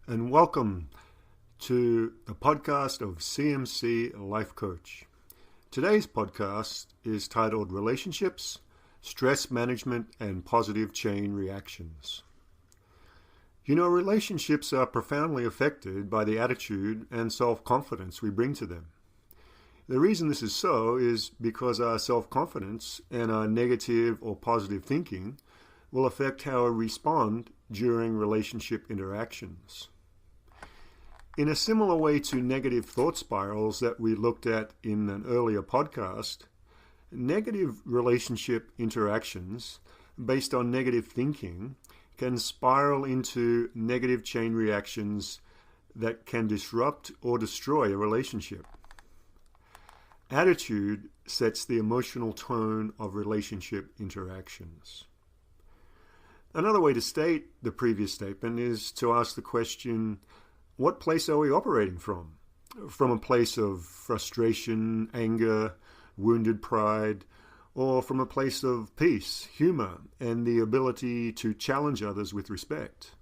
and welcome to the podcast of CMC Life Coach. Today's podcast is titled Relationships, Stress Management, and Positive Chain Reactions. You know, relationships are profoundly affected by the attitude and self-confidence we bring to them. The reason this is so is because our self-confidence and our negative or positive thinking will affect how we respond during relationship interactions. In a similar way to negative thought spirals that we looked at in an earlier podcast, negative relationship interactions based on negative thinking can spiral into negative chain reactions that can disrupt or destroy a relationship. Attitude sets the emotional tone of relationship interactions. Another way to state the previous statement is to ask the question, what place are we operating from? From a place of frustration, anger, wounded pride, or from a place of peace, humor, and the ability to challenge others with respect?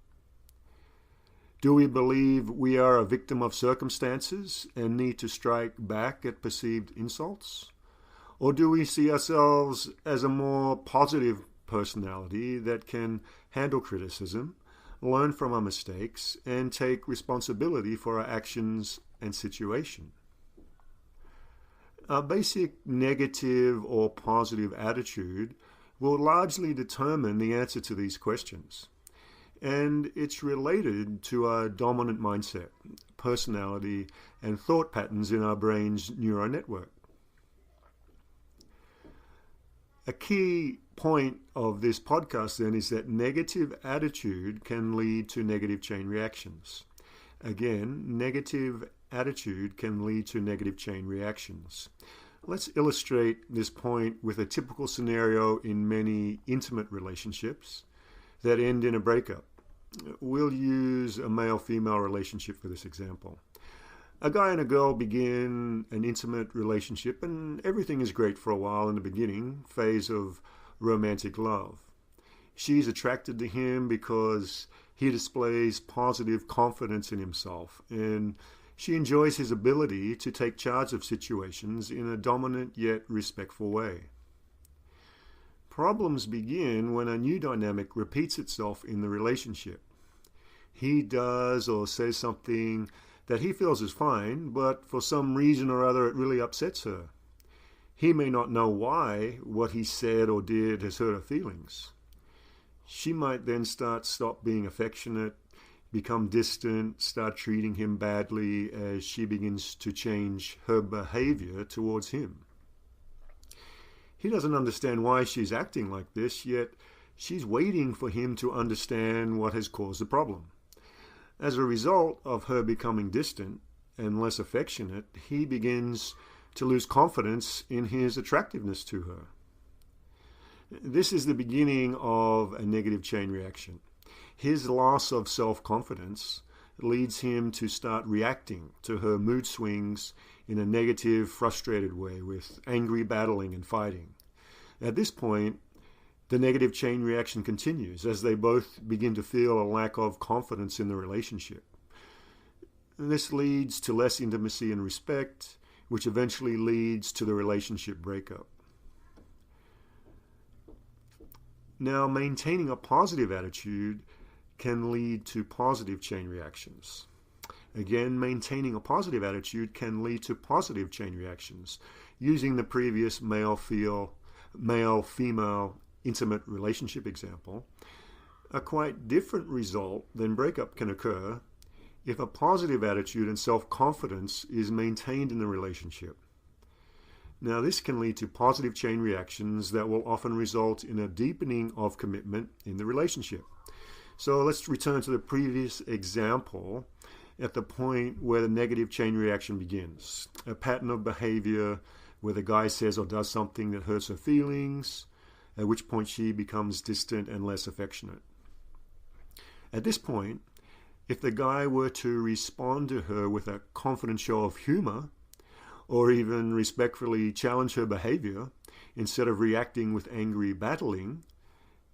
Do we believe we are a victim of circumstances and need to strike back at perceived insults? Or do we see ourselves as a more positive personality that can handle criticism, learn from our mistakes, and take responsibility for our actions and situation? Our basic negative or positive attitude will largely determine the answer to these questions. And it's related to our dominant mindset, personality, and thought patterns in our brain's neural network. A key point of this podcast then is that negative attitude can lead to negative chain reactions. Again, negative attitude can lead to negative chain reactions. Let's illustrate this point with a typical scenario in many intimate relationships that end in a breakup. We'll use a male-female relationship for this example. A guy and a girl begin an intimate relationship and everything is great for a while in the beginning phase of romantic love. She's attracted to him because he displays positive confidence in himself, and she enjoys his ability to take charge of situations in a dominant yet respectful way. Problems begin when a new dynamic repeats itself in the relationship. He does or says something that he feels is fine, but for some reason or other it really upsets her. He may not know why what he said or did has hurt her feelings. She might then stop being affectionate, become distant, start treating him badly as she begins to change her behavior towards him. He doesn't understand why she's acting like this, yet she's waiting for him to understand what has caused the problem. As a result of her becoming distant and less affectionate, he begins to lose confidence in his attractiveness to her. This is the beginning of a negative chain reaction. His loss of self-confidence leads him to start reacting to her mood swings in a negative, frustrated way with angry battling and fighting. At this point, the negative chain reaction continues as they both begin to feel a lack of confidence in the relationship. This leads to less intimacy and respect, which eventually leads to the relationship breakup. Now, maintaining a positive attitude can lead to positive chain reactions. Again, maintaining a positive attitude can lead to positive chain reactions. Using the previous male-female intimate relationship example, a quite different result than breakup can occur if a positive attitude and self-confidence is maintained in the relationship. Now, this can lead to positive chain reactions that will often result in a deepening of commitment in the relationship. So let's return to the previous example at the point where the negative chain reaction begins. A pattern of behavior where the guy says or does something that hurts her feelings, at which point she becomes distant and less affectionate. At this point, if the guy were to respond to her with a confident show of humor, or even respectfully challenge her behavior, instead of reacting with angry battling,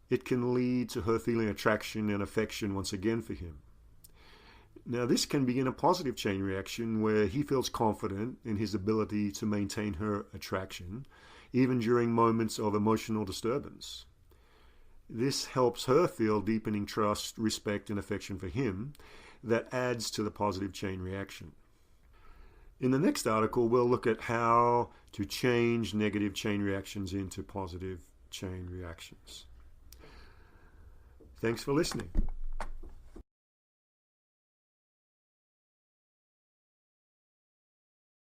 it can lead to her feeling attraction and affection once again for him. Now, this can begin a positive chain reaction where he feels confident in his ability to maintain her attraction, even during moments of emotional disturbance. This helps her feel deepening trust, respect, and affection for him that adds to the positive chain reaction. In the next article, we'll look at how to change negative chain reactions into positive chain reactions. Thanks for listening.